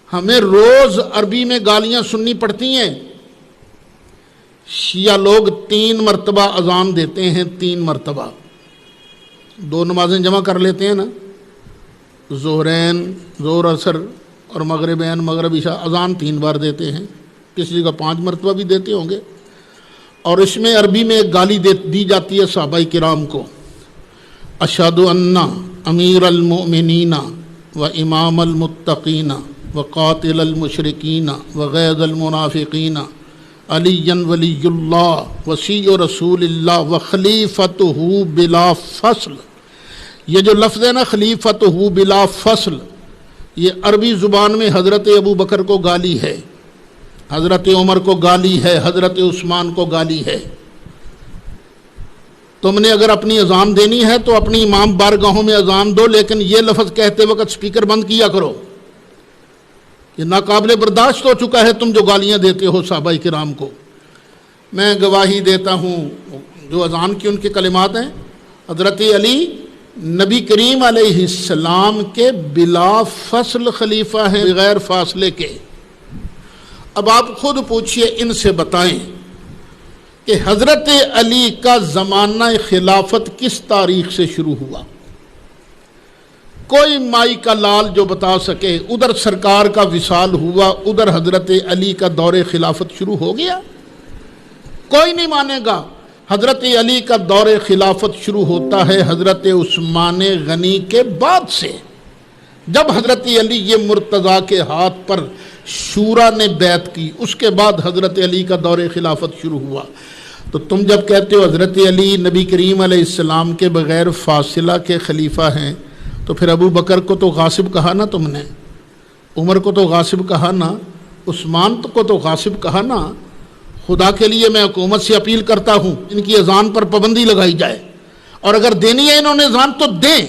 ہمیں روز عربی میں گالیاں سننی پڑتی ہیں۔ شیعہ لوگ 3 مرتبہ اذان دیتے ہیں، 3 مرتبہ، 2 نمازیں جمع کر لیتے ہیں نا، ظہرین، ظہر عصر اور مغربین، مغرب عشاء، اذان 3 بار دیتے ہیں، کسی جگہ 5 مرتبہ بھی دیتے ہوں گے۔ اور اس میں عربی میں ایک گالی دی جاتی ہے صحابہ کرام کو، اشہد ان امیر المؤمنین و امام المتقین و قاتل المشرکین و غیظ المنافقین علی ولی اللہ وصی رسول اللہ و خلیفتہ بلا فصل۔ یہ جو لفظ ہے نا خلیفتہ بلا فصل، یہ عربی زبان میں حضرت ابو بکر کو گالی ہے، حضرت عمر کو گالی ہے، حضرت عثمان کو گالی ہے۔ تم نے اگر اپنی اذان دینی ہے تو اپنی امام بارگاہوں میں اذان دو، لیکن یہ لفظ کہتے وقت سپیکر بند کیا کرو۔ یہ ناقابل برداشت ہو چکا ہے تم جو گالیاں دیتے ہو صحابہ کرام کو۔ میں گواہی دیتا ہوں، جو اذان کی ان کے کلمات ہیں، حضرت علی نبی کریم علیہ السلام کے بلا فصل خلیفہ ہیں، بغیر فاصلے کے۔ اب آپ خود پوچھئے، ان سے بتائیں کہ حضرت علی کا زمانہ خلافت کس تاریخ سے شروع ہوا؟ کوئی مائی کا لال جو بتا سکے، ادھر سرکار کا وصال ہوا، ادھر حضرت علی کا دور خلافت شروع ہو گیا؟ کوئی نہیں مانے گا۔ حضرت علی کا دور خلافت شروع ہوتا ہے حضرت عثمان غنی کے بعد سے، جب حضرت علی یہ مرتضیٰ کے ہاتھ پر شورا نے بیعت کی، اس کے بعد حضرت علی کا دور خلافت شروع ہوا۔ تو تم جب کہتے ہو حضرت علی نبی کریم علیہ السلام کے بغیر فاصلہ کے خلیفہ ہیں، تو پھر ابو بکر کو تو غاصب کہا نا تم نے، عمر کو تو غاصب کہا نا، عثمان کو تو غاصب کہا نا۔ خدا کے لیے میں حکومت سے اپیل کرتا ہوں، ان کی اذان پر پابندی لگائی جائے، اور اگر دینی ہے انہوں نے اذان تو دیں،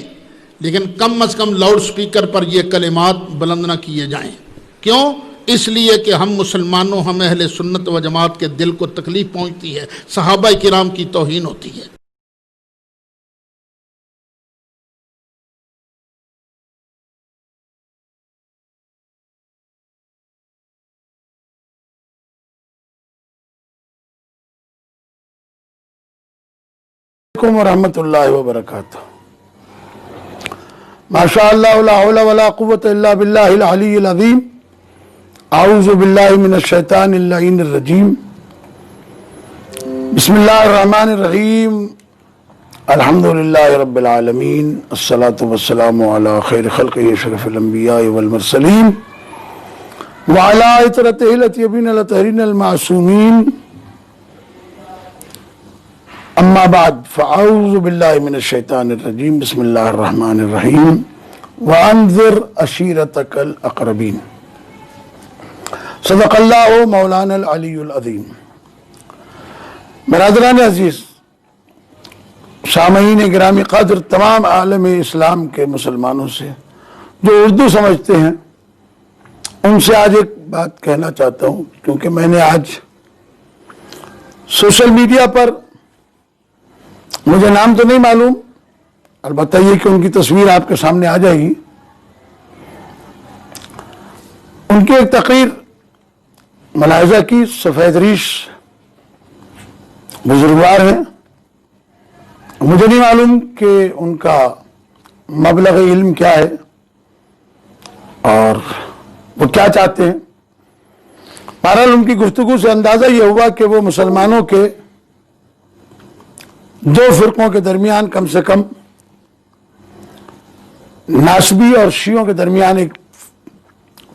لیکن کم از کم لاؤڈ سپیکر پر یہ کلمات بلند نہ کیے جائیں۔ کیوں؟ اس لیے کہ ہم مسلمانوں، ہم اہل سنت و جماعت کے دل کو تکلیف پہنچتی ہے، صحابہ کرام کی توہین ہوتی ہے۔ ورحمۃ اللہ وبرکاتہ۔ ماشاء اللہ لا حول ولا قوۃ الا باللہ العلی العظیم۔ اعوذ باللہ من الشیطان اللعین الرجیم۔ بسم اللہ الرحمن الرحیم۔ الحمد للہ رب العالمین، الصلاۃ والسلام علی خیر خلقہ اشرف الانبیاء والمرسلین وعلی اطرتہ الاطیبین الاطہرین المعصومین، اما بعد فاعوذ باللہ من الشیطان الرجیم، بسم اللہ الرحمن الرحیم۔ وانذر عشیرتک الاقربین۔ صدق اللہ مولانا العلی العظیم۔ برادران عزیز، سامعین گرامی قدر، تمام عالم اسلام کے مسلمانوں سے جو اردو سمجھتے ہیں، ان سے آج ایک بات کہنا چاہتا ہوں، کیونکہ میں نے آج سوشل میڈیا پر، مجھے نام تو نہیں معلوم، البتہ یہ کہ ان کی تصویر آپ کے سامنے آ جائے گی، ان کی ایک تقریر ملاحظہ کی۔ سفید ریش بزرگوار ہیں، مجھے نہیں معلوم کہ ان کا مبلغ علم کیا ہے اور وہ کیا چاہتے ہیں۔ بہرحال ان کی گفتگو سے اندازہ یہ ہوا کہ وہ مسلمانوں کے 2 فرقوں کے درمیان، کم سے کم ناسبی اور شیعوں کے درمیان، ایک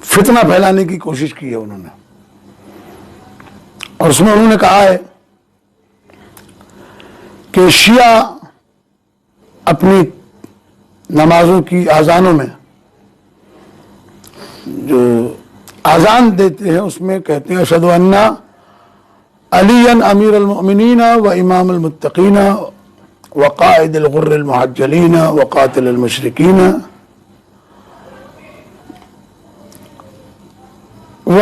فتنہ پھیلانے کی کوشش کی ہے انہوں نے، اور اس میں انہوں نے کہا ہے کہ شیعہ اپنی نمازوں کی اذانوں میں جو اذان دیتے ہیں اس میں کہتے ہیں اشہد ان علی امیر المؤمنین و امام المتقین و قائد الغر المحجلین و قاتل المشرکین و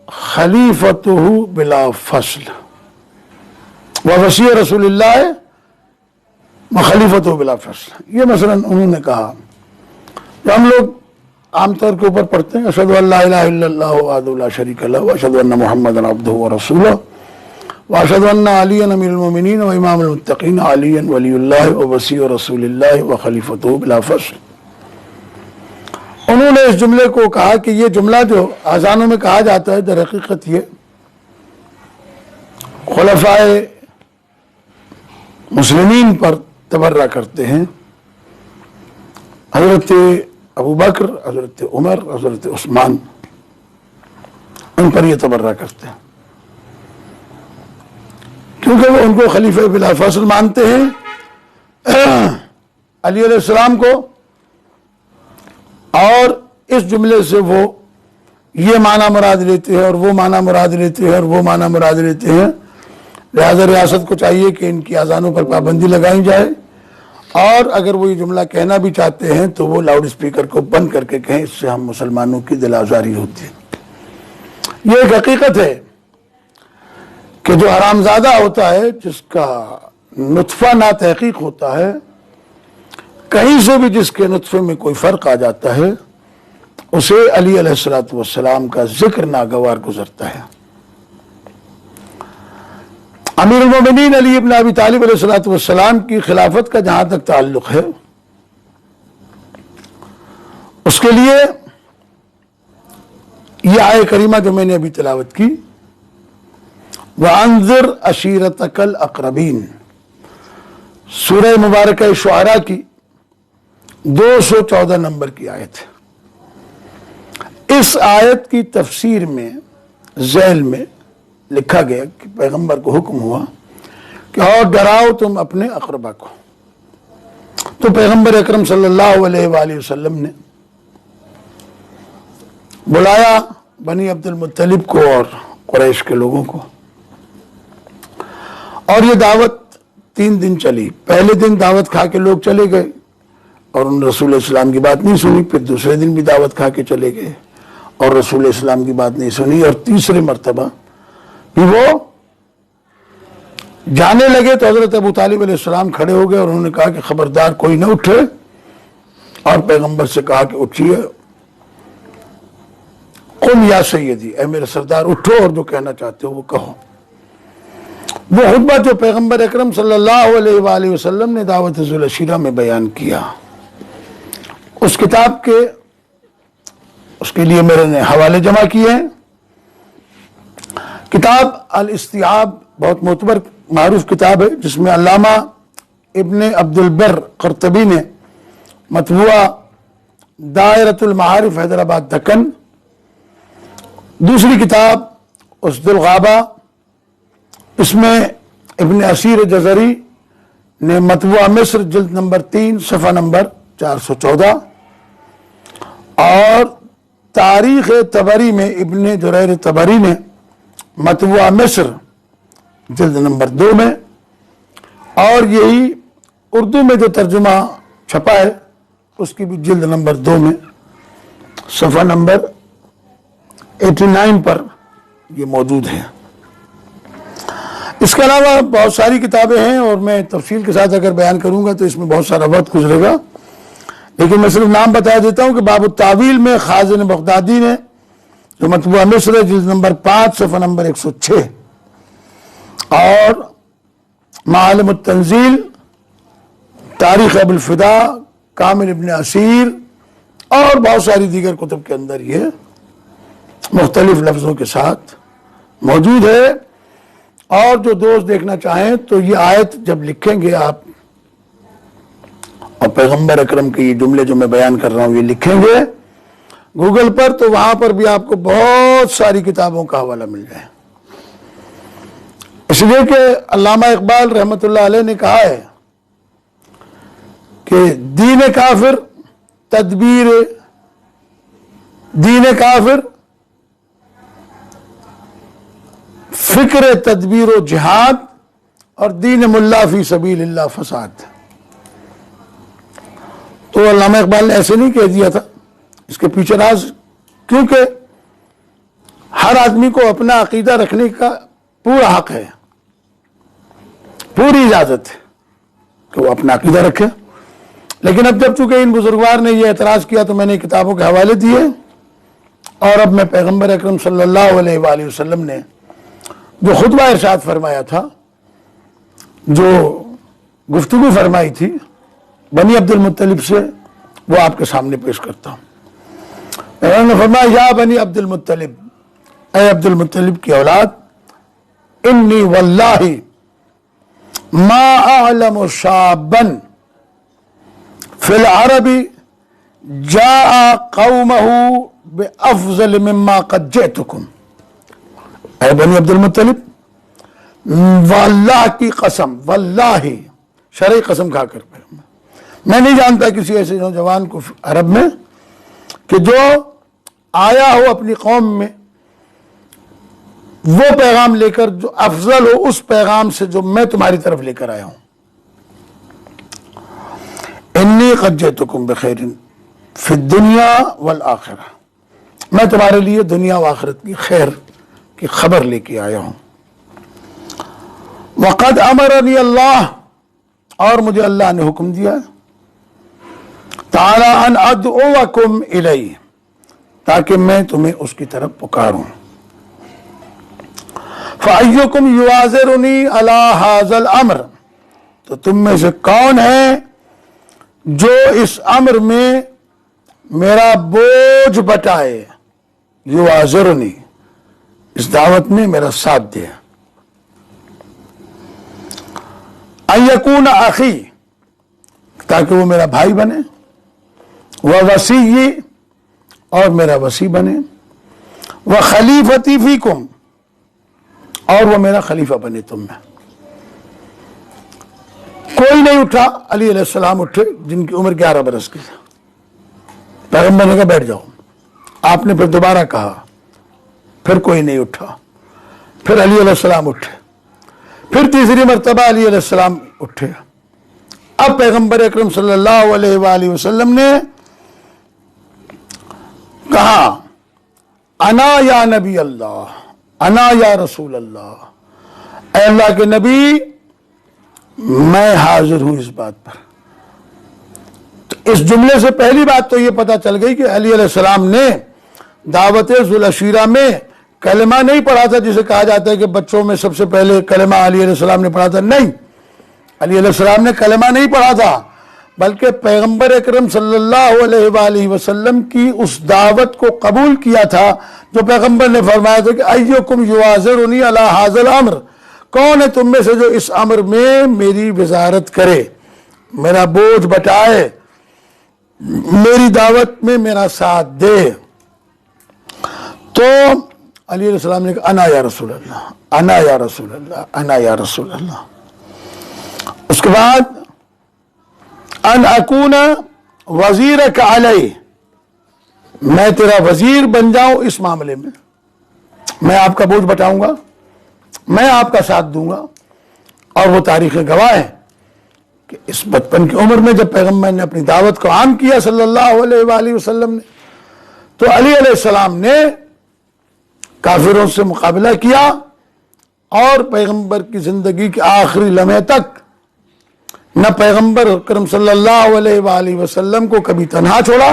خلیفتہ بلا فصل و وصی رسول اللہ و خلیفتہ بلا فصل۔ یہ مثلا انہوں نے کہا کہ ہم لوگ عام طور کے اوپر پڑھتے ہیں اشہدو ان لا الہ الا اللہ وحدہ لا شریک لہ واشہدو ان محمدا عبدہ ورسولہ واشہدو ان علی امیر المومنین و امام المتقین علی ولی اللہ و وصی رسول اللہ و خلیفتہ بلا فصل۔ انہوں نے اس جملے کو کہا کہ یہ جملہ جو اذانوں میں کہا جاتا ہے در حقیقت یہ خلفائے مسلمین پر تبرہ کرتے ہیں، حضرت ابو بکر، حضرت عمر، حضرت عثمان، ان پر یہ تبرہ کرتے ہیں کیونکہ وہ ان کو خلیفہ بلا فصل مانتے ہیں، علی علیہ السلام کو، اور اس جملے سے وہ یہ معنی مراد لیتے ہیں اور وہ معنی مراد لیتے ہیں اور وہ معنی مراد لیتے ہیں، لہذا ریاست کو چاہیے کہ ان کی اذانوں پر پابندی لگائی جائے، اور اگر وہ یہ جملہ کہنا بھی چاہتے ہیں تو وہ لاؤڈ اسپیکر کو بند کر کے کہیں، اس سے ہم مسلمانوں کی دل آزاری ہوتی ہے۔ یہ ایک حقیقت ہے کہ جو حرامزادہ ہوتا ہے، جس کا نطفہ ناتحقیق ہوتا ہے، کہیں سے بھی جس کے نطفے میں کوئی فرق آ جاتا ہے، اسے علی علیہ السلام کا ذکر ناگوار گزرتا ہے۔ امیر المومنین علی ابن ابی طالب علیہ السلام کی خلافت کا جہاں تک تعلق ہے، اس کے لیے یہ آیہ کریمہ جو میں نے ابھی تلاوت کی، وَأَنذِرْ عَشِيرَتَكَ الْأَقْرَبِينَ، سورہ مبارکہ شعراء کی 214 نمبر کی آیت ہے۔ اس آیت کی تفسیر میں ذیل میں لکھا گیا کہ پیغمبر کو حکم ہوا کہ اور ڈراؤ تم اپنے اقربا کو، تو پیغمبر اکرم صلی اللہ علیہ وآلہ وسلم نے بلایا بنی عبد المطلب کو اور قریش کے لوگوں کو، اور یہ دعوت 3 دن چلی۔ پہلے دن دعوت کھا کے لوگ چلے گئے اور ان رسول اسلام کی بات نہیں سنی، پھر دوسرے دن بھی دعوت کھا کے چلے گئے اور رسول اسلام کی بات نہیں سنی، اور تیسرے مرتبہ بھی وہ جانے لگے تو حضرت ابو طالب علیہ السلام کھڑے ہو گئے اور انہوں نے کہا کہ خبردار کوئی نہ اٹھے، اور پیغمبر سے کہا کہ اٹھیے، قم یا سیدی، اے میرے سردار اٹھو اور جو کہنا چاہتے ہو وہ کہو۔ وہ خطبہ جو پیغمبر اکرم صلی اللہ علیہ وآلہ وسلم نے دعوت ذو العشیرہ میں بیان کیا، اس کتاب کے اس کے لیے میرے نے حوالے جمع کیے ہیں۔ کتاب الاستیعاب بہت معتبر معروف کتاب ہے، جس میں علامہ ابن عبد البر قرطبی نے مطبوعہ دائرۃ المعارف حیدرآباد دکن، دوسری کتاب اسد الغابہ، اس میں ابن اسیر جزری نے مطبوعہ مصر جلد نمبر 3 صفحہ نمبر 414، اور تاریخ طبری میں ابن جریر طبری نے مطبوعہ مصر جلد نمبر 2 میں، اور یہی اردو میں جو ترجمہ چھپا ہے اس کی بھی جلد نمبر 2 میں صفحہ نمبر 89 پر یہ موجود ہے۔ اس کے علاوہ بہت ساری کتابیں ہیں، اور میں تفصیل کے ساتھ اگر بیان کروں گا تو اس میں بہت سارا وقت گزرے گا، لیکن میں صرف نام بتا دیتا ہوں کہ باب التاویل میں خازن بغدادی نے جو مطبوعہ مصر جلد نمبر 5 صفحہ نمبر 106، اور معالم التنزیل، تاریخ ابو الفدا، کامل ابن اسیر، اور بہت ساری دیگر کتب کے اندر یہ مختلف لفظوں کے ساتھ موجود ہے۔ اور جو دوست دیکھنا چاہیں تو یہ آیت جب لکھیں گے آپ، اور پیغمبر اکرم کے یہ جملے جو میں بیان کر رہا ہوں یہ لکھیں گے گوگل پر، تو وہاں پر بھی آپ کو بہت ساری کتابوں کا حوالہ مل جائے۔ اس لیے کہ علامہ اقبال رحمۃ اللہ علیہ نے کہا ہے کہ دین کافر تدبیر، دین کافر فکر تدبیر و جہاد، اور دین ملا فی سبیل اللہ فساد۔ تو علامہ اقبال نے ایسے نہیں کہہ دیا تھا، اس کے پیچھے راز، کیونکہ ہر آدمی کو اپنا عقیدہ رکھنے کا پورا حق ہے، پوری اجازت ہے کہ وہ اپنا عقیدہ رکھے، لیکن اب جب چونکہ ان بزرگوار نے یہ اعتراض کیا تو میں نے کتابوں کے حوالے دیے، اور اب میں پیغمبر اکرم صلی اللہ علیہ وآلہ وسلم نے جو خطبہ ارشاد فرمایا تھا، جو گفتگو فرمائی تھی بنی عبد المطلب سے، وہ آپ کے سامنے پیش کرتا ہوں۔ انہوں نے فرمایا یا بنی عبد المطلب، اے عبد المطلب کی اولاد، انی واللہ ما اعلم شابا فی العرب جاء قومه بافضل مما قد جئتکم۔ اے بنی عبد المطلب، واللہ کی قسم، واللہ شرعی قسم کھا کر میں نہیں جانتا کسی ایسے نوجوان کو عرب میں کہ جو آیا ہو اپنی قوم میں وہ پیغام لے کر جو افضل ہو اس پیغام سے جو میں تمہاری طرف لے کر آیا ہوں۔ انی قد جئتکم بخیر فی الدنیا والآخرہ، میں تمہارے لیے دنیا و آخرت کی خیر کی خبر لے کے آیا ہوں۔ وقد امرنی اللہ، اور مجھے اللہ نے حکم دیا تعالی ان ادعوکم الیہ، تاکہ میں تمہیں اس کی طرف پکاروں۔ فأیکم یوازرنی علی ھذا الامر، تو تم میں سے کون ہے جو اس امر میں میرا بوجھ بٹائے، یوازرنی، اس دعوت میں میرا ساتھ دے۔ ان یکون اخی، تاکہ وہ میرا بھائی بنے، ووصی، اور میرا وصی بنے، وخلیفتی فیکم، اور وہ میرا خلیفہ بنے تم میں۔ کوئی نہیں اٹھا، علی علیہ السلام اٹھے جن کی عمر 11 برس کی تھی، پیغمبر نے کہا بیٹھ جاؤ، آپ نے پھر دوبارہ کہا، پھر کوئی نہیں اٹھا، پھر علی علیہ السلام اٹھے، پھر تیسری مرتبہ علی علیہ السلام اٹھے۔ اب پیغمبر اکرم صلی اللہ علیہ وآلہ وسلم نے کہا انا یا نبی اللہ، انا یا رسول اللہ، اے اللہ کے نبی میں حاضر ہوں اس بات پر۔ تو اس جملے سے پہلی بات تو یہ پتہ چل گئی کہ علی علیہ السلام نے دعوت ذو العشیرہ میں کلمہ نہیں پڑھا تھا، جسے کہا جاتا ہے کہ بچوں میں سب سے پہلے کلمہ علی علیہ السلام نے پڑھا تھا۔ نہیں، علی علیہ السلام نے کلمہ نہیں پڑھا تھا، بلکہ پیغمبر اکرم صلی اللہ علیہ وآلہ وسلم کی اس دعوت کو قبول کیا تھا جو پیغمبر نے فرمایا تھا کہ ایکم یوازرنی علی ھذا الامر، کون ہے تم میں سے جو اس امر میں میری وزارت کرے، میرا بوجھ بٹائے، میری دعوت میں میرا ساتھ دے۔ تو علی علیہ السلام نے کہا انا یا رسول اللہ، انا یا رسول اللہ، انا یا رسول اللہ۔ اس کے بعد ان اکون وزیرک علیہ، میں تیرا وزیر بن جاؤں اس معاملے میں، میں آپ کا بوجھ بٹاؤں گا، میں آپ کا ساتھ دوں گا۔ اور وہ تاریخ گواہ ہے کہ اس بچپن کی عمر میں جب پیغمبر نے اپنی دعوت کو عام کیا صلی اللہ علیہ وآلہ وسلم نے، تو علی علیہ السلام نے کافروں سے مقابلہ کیا، اور پیغمبر کی زندگی کے آخری لمحے تک نہ پیغمبر اکرم صلی اللہ علیہ وآلہ وسلم کو کبھی تنہا چھوڑا،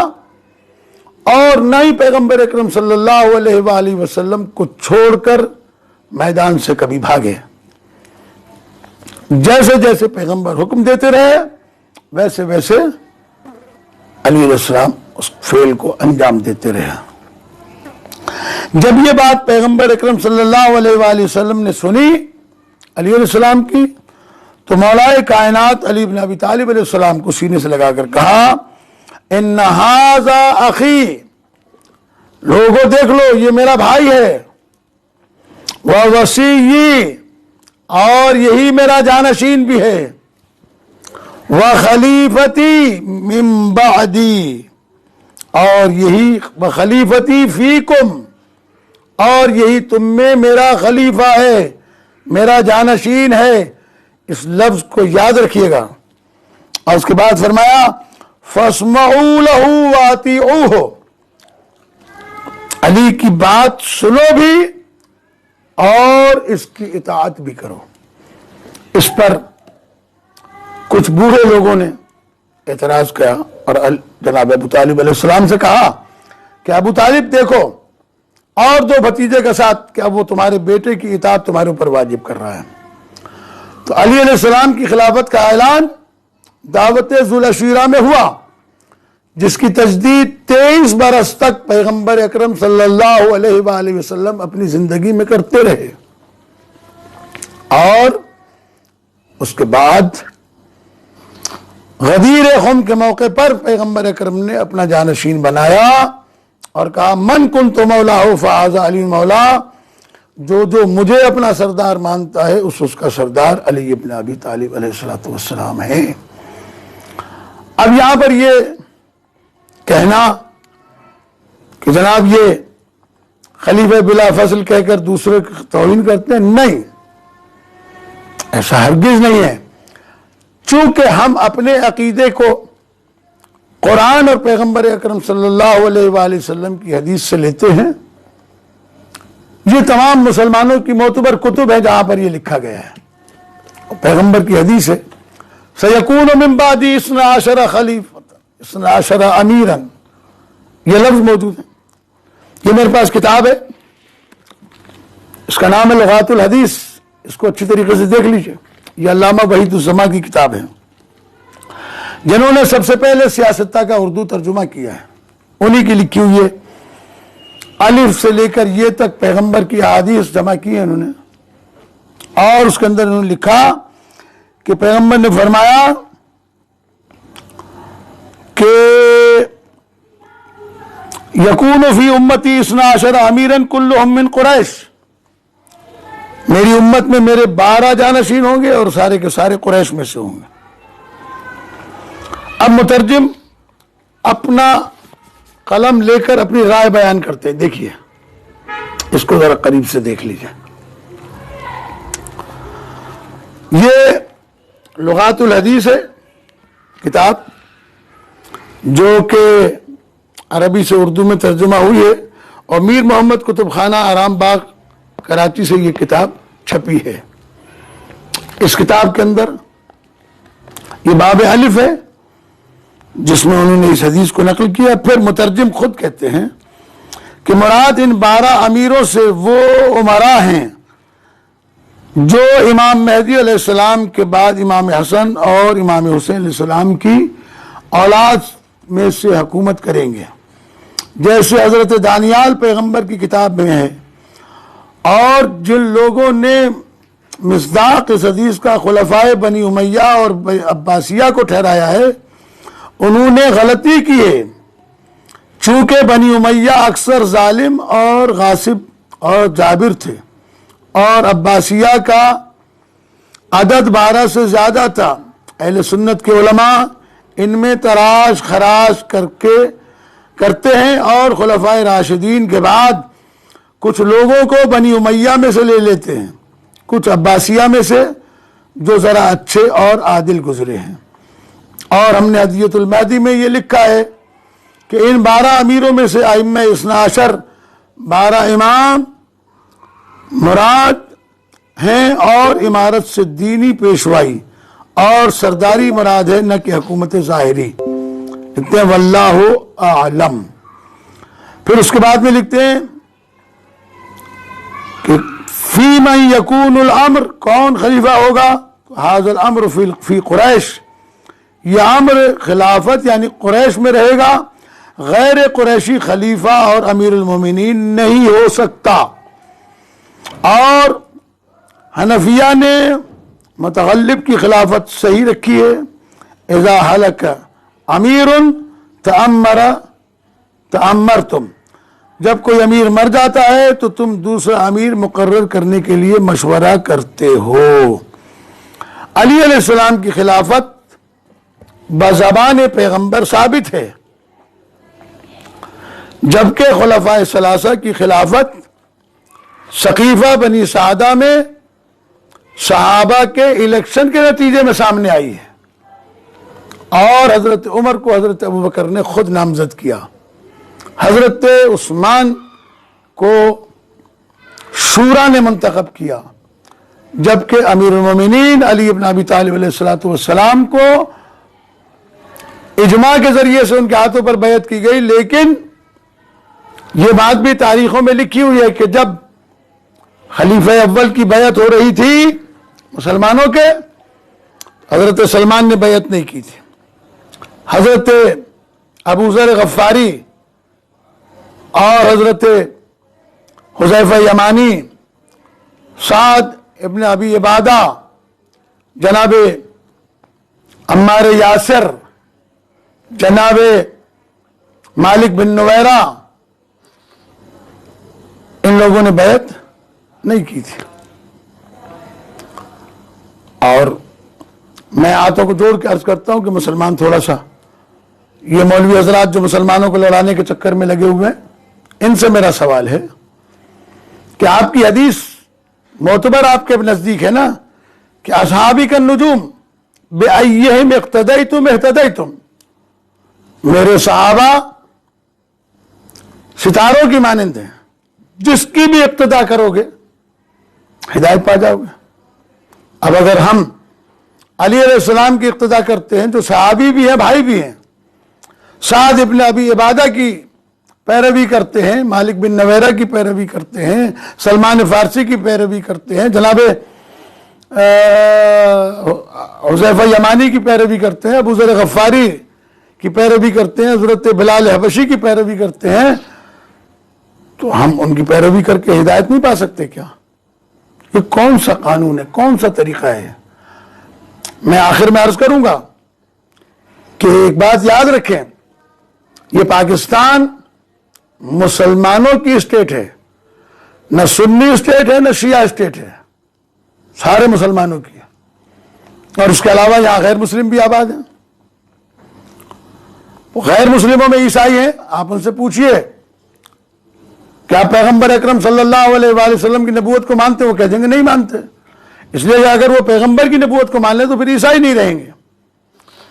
اور نہ ہی پیغمبر اکرم صلی اللہ علیہ وآلہ وسلم کو چھوڑ کر میدان سے کبھی بھاگے۔ جیسے جیسے پیغمبر حکم دیتے رہے ویسے ویسے علی علیہ السلام اس فعل کو انجام دیتے رہے۔ جب یہ بات پیغمبر اکرم صلی اللہ علیہ وآلہ وسلم نے سنی علی علیہ السلام کی، تو مولا کائنات علی بن ابی طالب علیہ السلام کو سینے سے لگا کر کہا ان ھذا اخی، لوگوں دیکھ لو یہ میرا بھائی ہے، ووصی، اور یہی میرا جانشین بھی ہے، وخلیفتی من بعدی، اور یہی وخلیفتی فیکم، اور یہی تم میں میرا خلیفہ ہے، میرا جانشین ہے۔ اس لفظ کو یاد رکھیے گا۔ اور اس کے بعد فرمایا فاسمعوا لہ واطیعوہ، علی کی بات سنو بھی اور اس کی اطاعت بھی کرو۔ اس پر کچھ بوڑھے لوگوں نے اعتراض کیا اور جناب ابو طالب علیہ السلام سے کہا کہ ابو طالب دیکھو اور دو بھتیجے کے ساتھ کہ اب وہ تمہارے بیٹے کی اطاعت تمہارے اوپر واجب کر رہا ہے. تو علی علیہ السلام کی خلافت کا اعلان دعوت ذوالعشیرہ میں ہوا، جس کی تجدید 23 برس تک پیغمبر اکرم صلی اللہ علیہ وآلہ وسلم اپنی زندگی میں کرتے رہے. اور اس کے بعد غدیر خم کے موقع پر پیغمبر اکرم نے اپنا جانشین بنایا اور کہا من کنت مولا ہو فہذا علی مولا، جو مجھے اپنا سردار مانتا ہے اس کا سردار علی ابن ابی طالب علیہ السلام ہے. اب یہاں پر یہ کہنا کہ جناب یہ خلیفہ بلا فصل کہہ کر دوسرے کی توہین کرتے ہیں، نہیں، ایسا ہرگز نہیں ہے. چونکہ ہم اپنے عقیدے کو قرآن اور پیغمبر اکرم صلی اللہ علیہ وآلہ وسلم کی حدیث سے لیتے ہیں. یہ تمام مسلمانوں کی معتبر کتب ہے جہاں پر یہ لکھا گیا ہے. پیغمبر کی حدیث ہے سَيَكُونُ مِن بَعْدِي 12 خَلِيفَةً 12 أَمِيرًا، یہ لفظ موجود ہے. یہ میرے پاس کتاب ہے، اس کا نام ہے لغات الحدیث، اس کو اچھی طریقے سے دیکھ لیجئے. یہ علامہ وحید الزماں کی کتاب ہے، جنہوں نے سب سے پہلے سیاستہ کا اردو ترجمہ کیا ہے. انہی کی لکھی ہوئی ہے، الف سے لے کر یہ تک پیغمبر کی احادیث جمع کی ہیں انہوں نے. اور اس کے اندر انہوں نے لکھا کہ پیغمبر نے فرمایا کہ یکون فی امتی 12 امیرا کلہم من قریش، میری امت میں میرے 12 جانشین ہوں گے اور سارے کے سارے قریش میں سے ہوں گے. اب مترجم اپنا قلم لے کر اپنی رائے بیان کرتے ہیں. دیکھیے اس کو ذرا قریب سے دیکھ لیجیے. یہ لغات الحدیث ہے کتاب، جو کہ عربی سے اردو میں ترجمہ ہوئی ہے، اور میر محمد کتب خانہ آرام باغ کراچی سے یہ کتاب چھپی ہے. اس کتاب کے اندر یہ باب الف ہے جس میں انہوں نے اس حدیث کو نقل کیا. پھر مترجم خود کہتے ہیں کہ مراد ان 12 امیروں سے وہ امراء ہیں جو امام مہدی علیہ السلام کے بعد امام حسن اور امام حسین علیہ السلام کی اولاد میں سے حکومت کریں گے. جیسے حضرت دانیال پیغمبر کی کتاب میں ہے، اور جن لوگوں نے مصداق اس حدیث کا خلفائے بنی امیہ اور عباسیہ کو ٹھہرایا ہے، انہوں نے غلطی کی ہے. چونکہ بنی امیہ اکثر ظالم اور غاصب اور جابر تھے، اور عباسیہ کا عدد 12 سے زیادہ تھا. اہل سنت کے علماء ان میں تراش خراش کرتے ہیں، اور خلفائے راشدین کے بعد کچھ لوگوں کو بنی امیہ میں سے لے لیتے ہیں، کچھ عباسیہ میں سے جو ذرا اچھے اور عادل گزرے ہیں. اور ہم نے ہدیۃ المہدی میں یہ لکھا ہے کہ ان 12 امیروں میں سے ائمہ 12 12 امام مراد ہیں، اور امارت سے دینی پیشوائی اور سرداری مراد ہے، نہ کہ حکومت ظاہری. لکھتے ہیں واللہ اعلم. پھر اس کے بعد میں لکھتے ہیں کہ فی من یکون الامر، کون خلیفہ ہوگا؟ ھذا الامر فی قریش، یہ امر خلافت یعنی قریش میں رہے گا، غیر قریشی خلیفہ اور امیر المومنین نہیں ہو سکتا. اور حنفیہ نے متغلب کی خلافت صحیح رکھی ہے. اذا ہلک امیر تأمرتم، جب کوئی امیر مر جاتا ہے تو تم دوسرا امیر مقرر کرنے کے لیے مشورہ کرتے ہو. علی علیہ السلام کی خلافت بزبان پیغمبر ثابت ہے، جبکہ خلفائے ثلاثہ کی خلافت سقیفہ بنی سعدہ میں صحابہ کے الیکشن کے نتیجے میں سامنے آئی ہے، اور حضرت عمر کو حضرت ابوبکر نے خود نامزد کیا، حضرت عثمان کو شورا نے منتخب کیا، جبکہ امیر المومنین علی ابن ابی طالب علیہ السلام کو اجماع کے ذریعے سے ان کے ہاتھوں پر بیعت کی گئی. لیکن یہ بات بھی تاریخوں میں لکھی ہوئی ہے کہ جب خلیفہ اول کی بیعت ہو رہی تھی مسلمانوں کے، حضرت سلمان نے بیعت نہیں کی تھی. حضرت ابو ذر غفاری اور حضرت حذیفہ یمانی، سعد ابن ابی عبادہ، جناب عمار یاسر، جناب مالک بن نویرہ، ان لوگوں نے بیعت نہیں کی تھی. اور میں ہاتھوں کو جوڑ کے عرض کرتا ہوں کہ مسلمان تھوڑا سا، یہ مولوی حضرات جو مسلمانوں کو لڑانے کے چکر میں لگے ہوئے ہیں، ان سے میرا سوال ہے کہ آپ کی حدیث معتبر آپ کے نزدیک ہے نا کہ اصحابی کا نجوم بأیہم اقتدیتم اہتدیتم، میرے صحابہ ستاروں کی مانند ہیں، جس کی بھی اقتدا کرو گے ہدایت پا جاؤ گے. اب اگر ہم علی علیہ السلام کی اقتدا کرتے ہیں جو صحابی بھی ہیں بھائی بھی ہیں، سعد ابن ابی عبادہ کی پیروی کرتے ہیں، مالک بن نویرہ کی پیروی کرتے ہیں، سلمان فارسی کی پیروی کرتے ہیں، جناب حذیفہ یمانی کی پیروی کرتے ہیں، ابو ذر غفاری کی پیروی کرتے ہیں، حضرت بلال حبشی کی پیروی کرتے ہیں، تو ہم ان کی پیروی کر کے ہدایت نہیں پا سکتے کیا؟ یہ کون سا قانون ہے، کون سا طریقہ ہے؟ میں آخر میں عرض کروں گا کہ ایک بات یاد رکھیں، یہ پاکستان مسلمانوں کی اسٹیٹ ہے، نہ سنی اسٹیٹ ہے نہ شیعہ اسٹیٹ ہے، سارے مسلمانوں کی ہے. اور اس کے علاوہ یہاں غیر مسلم بھی آباد ہیں. غیر مسلموں میں عیسائی ہیں، آپ ان سے پوچھئے کیا پیغمبر اکرم صلی اللہ علیہ وآلہ وسلم کی نبوت کو مانتے؟ وہ کہہ دیں گے نہیں مانتے. اس لیے کہ اگر وہ پیغمبر کی نبوت کو مان لیں تو پھر عیسائی نہیں رہیں گے.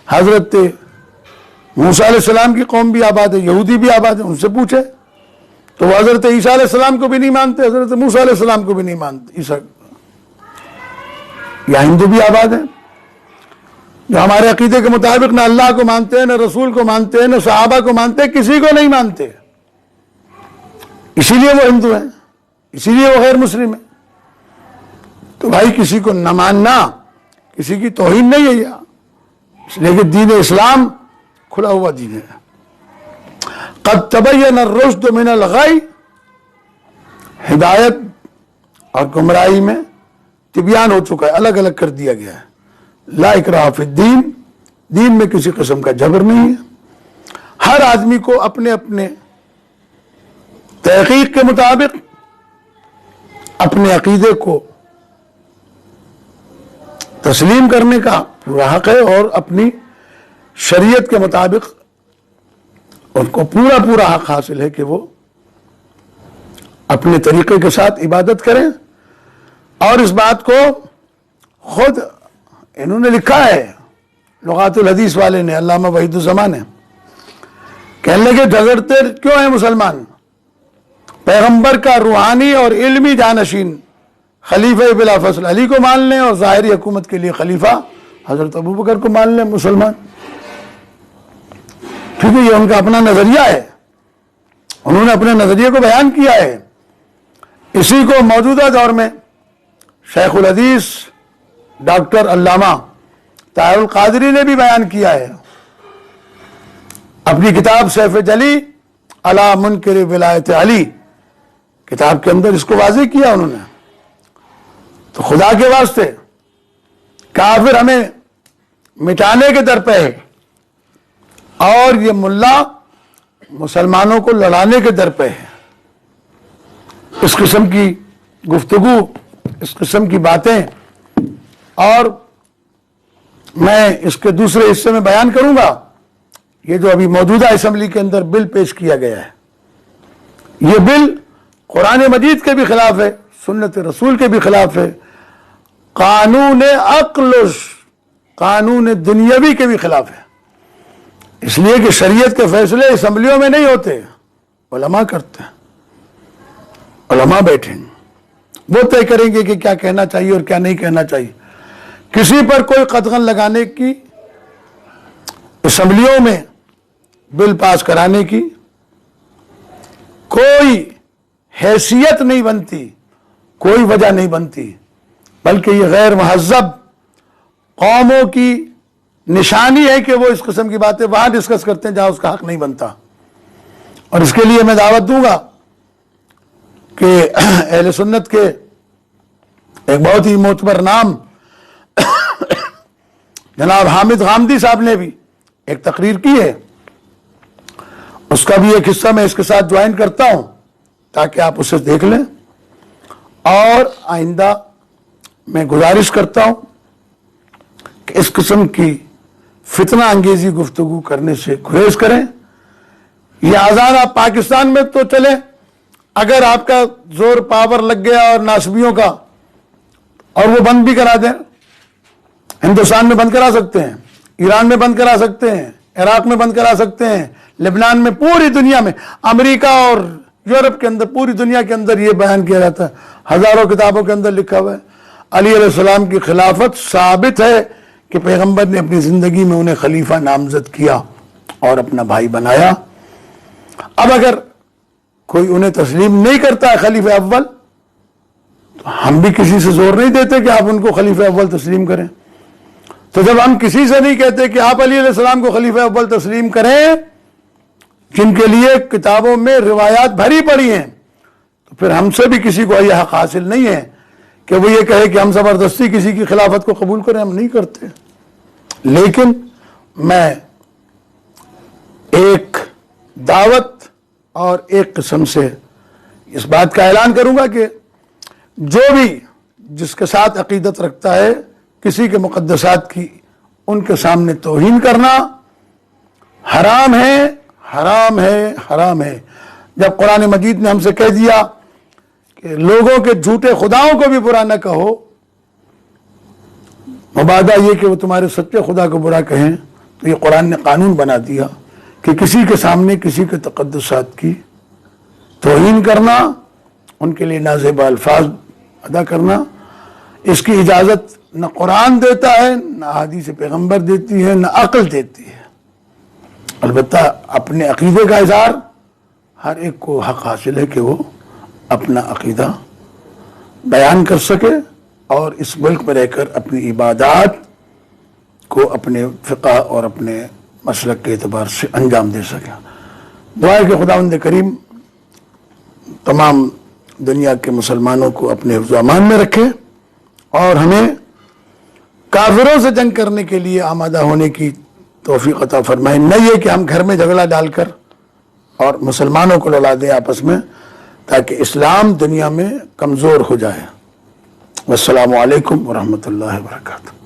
حضرت موسیٰ علیہ السلام کی قوم بھی آباد ہے، یہودی بھی آباد ہے، ان سے پوچھے تو وہ حضرت عیسیٰ علیہ السلام کو بھی نہیں مانتے، حضرت موسیٰ علیہ السلام کو بھی نہیں مانتے. عیسیٰ یا ہندو بھی آباد ہیں جو ہمارے عقیدے کے مطابق نہ اللہ کو مانتے ہیں، نہ رسول کو مانتے ہیں، نہ صحابہ کو مانتے ہیں، کسی کو نہیں مانتے. اسی لیے وہ ہندو ہیں، اسی لیے وہ غیر مسلم ہیں. تو بھائی کسی کو نہ ماننا کسی کی توہین نہیں ہے، اس لیے کہ دین اسلام کھلا ہوا دین ہے. قد تبین الرشد من الغی، ہدایت اور گمراہی میں تبیان ہو چکا ہے، الگ الگ کر دیا گیا ہے. لا اکراہ فی الدین، دین میں کسی قسم کا جبر نہیں ہے. ہر آدمی کو اپنے اپنے تحقیق کے مطابق اپنے عقیدے کو تسلیم کرنے کا پورا حق ہے، اور اپنی شریعت کے مطابق ان کو پورا پورا حق حاصل ہے کہ وہ اپنے طریقے کے ساتھ عبادت کریں. اور اس بات کو خود انہوں نے لکھا ہے، لغات الحدیث والے نے، علامہ وحید الزمان نے، کہنے لگے جھگڑتے کیوں ہیں مسلمان؟ پیغمبر کا روحانی اور علمی جانشین خلیفہ بلا فصل علی کو مان لیں، اور ظاہری حکومت کے لیے خلیفہ حضرت ابو بکر کو مان لیں مسلمان. ٹھیک ہے، یہ ان کا اپنا نظریہ ہے، انہوں نے اپنے نظریے کو بیان کیا ہے. اسی کو موجودہ دور میں شیخ الحدیث ڈاکٹر علامہ طاہر القادری نے بھی بیان کیا ہے اپنی کتاب سیف جلی علی منکر ولایت علی کتاب کے اندر، اس کو واضح کیا انہوں نے. تو خدا کے واسطے کافر ہمیں مٹانے کے در پہ ہے، اور یہ ملا مسلمانوں کو لڑانے کے در پہ ہے. اس قسم کی گفتگو، اس قسم کی باتیں، اور میں اس کے دوسرے حصے میں بیان کروں گا. یہ جو ابھی موجودہ اسمبلی کے اندر بل پیش کیا گیا ہے، یہ بل قرآن مجید کے بھی خلاف ہے، سنت رسول کے بھی خلاف ہے، قانون عقل، قانون دنیاوی کے بھی خلاف ہے. اس لیے کہ شریعت کے فیصلے اسمبلیوں میں نہیں ہوتے، علماء کرتے ہیں. علماء بیٹھیں گے، وہ طے کریں گے کہ کیا کہنا چاہیے اور کیا نہیں کہنا چاہیے. کسی پر کوئی قدغن لگانے کی اسمبلیوں میں بل پاس کرانے کی کوئی حیثیت نہیں بنتی، کوئی وجہ نہیں بنتی، بلکہ یہ غیر مہذب قوموں کی نشانی ہے کہ وہ اس قسم کی باتیں وہاں ڈسکس کرتے ہیں جہاں اس کا حق نہیں بنتا۔ اور اس کے لیے میں دعوت دوں گا کہ اہل سنت کے ایک بہت ہی معتبر نام جناب حامد غامدی صاحب نے بھی ایک تقریر کی ہے، اس کا بھی ایک حصہ میں اس کے ساتھ جوائن کرتا ہوں تاکہ آپ اسے دیکھ لیں۔ اور آئندہ میں گزارش کرتا ہوں کہ اس قسم کی فتنہ انگیزی گفتگو کرنے سے گریز کریں۔ یہ آزاد آپ پاکستان میں تو چلے، اگر آپ کا زور پاور لگ گیا اور ناسبیوں کا، اور وہ بند بھی کرا دیں، ہندوستان میں بند کرا سکتے ہیں، ایران میں بند کرا سکتے ہیں، عراق میں بند کرا سکتے ہیں، لبنان میں، پوری دنیا میں، امریکہ اور یورپ کے اندر، پوری دنیا کے اندر یہ بیان کیا جاتا ہے، ہزاروں کتابوں کے اندر لکھا ہوا ہے۔ علی علیہ السلام کی خلافت ثابت ہے کہ پیغمبر نے اپنی زندگی میں انہیں خلیفہ نامزد کیا اور اپنا بھائی بنایا۔ اب اگر کوئی انہیں تسلیم نہیں کرتا ہے خلیفہ اول، تو ہم بھی کسی سے زور نہیں دیتے کہ آپ ان کو خلیفہ اول تسلیم کریں۔ تو جب ہم کسی سے نہیں کہتے کہ آپ علی علیہ السلام کو خلیفہ اول تسلیم کریں، جن کے لیے کتابوں میں روایات بھری پڑی ہیں، تو پھر ہم سے بھی کسی کو یہ حق حاصل نہیں ہے کہ وہ یہ کہے کہ ہم زبردستی کسی کی خلافت کو قبول کریں، ہم نہیں کرتے۔ لیکن میں ایک دعوت اور ایک قسم سے اس بات کا اعلان کروں گا کہ جو بھی جس کے ساتھ عقیدت رکھتا ہے کسی کے مقدسات کی ان کے سامنے توہین کرنا حرام ہے، حرام ہے، حرام ہے۔ جب قرآن مجید نے ہم سے کہہ دیا کہ لوگوں کے جھوٹے خداؤں کو بھی برا نہ کہو، مبادہ یہ کہ وہ تمہارے سچے خدا کو برا کہیں، تو یہ قرآن نے قانون بنا دیا کہ کسی کے سامنے کسی کے تقدسات کی توہین کرنا، ان کے لیے نازیبا الفاظ ادا کرنا، اس کی اجازت نہ قرآن دیتا ہے، نہ حدیث پیغمبر دیتی ہے، نہ عقل دیتی ہے۔ البتہ اپنے عقیدے کا اظہار ہر ایک کو حق حاصل ہے کہ وہ اپنا عقیدہ بیان کر سکے اور اس ملک میں رہ کر اپنی عبادات کو اپنے فقہ اور اپنے مسلک کے اعتبار سے انجام دے سکے۔ دعا ہے کہ خداوند کریم تمام دنیا کے مسلمانوں کو اپنے حفظ و امان میں رکھے اور ہمیں کافروں سے جنگ کرنے کے لیے آمادہ ہونے کی توفیق عطا فرمائے، نہ یہ کہ ہم گھر میں جھگڑا ڈال کر اور مسلمانوں کو لڑا دیں آپس میں تاکہ اسلام دنیا میں کمزور ہو جائے۔ والسلام علیکم ورحمۃ اللہ وبرکاتہ۔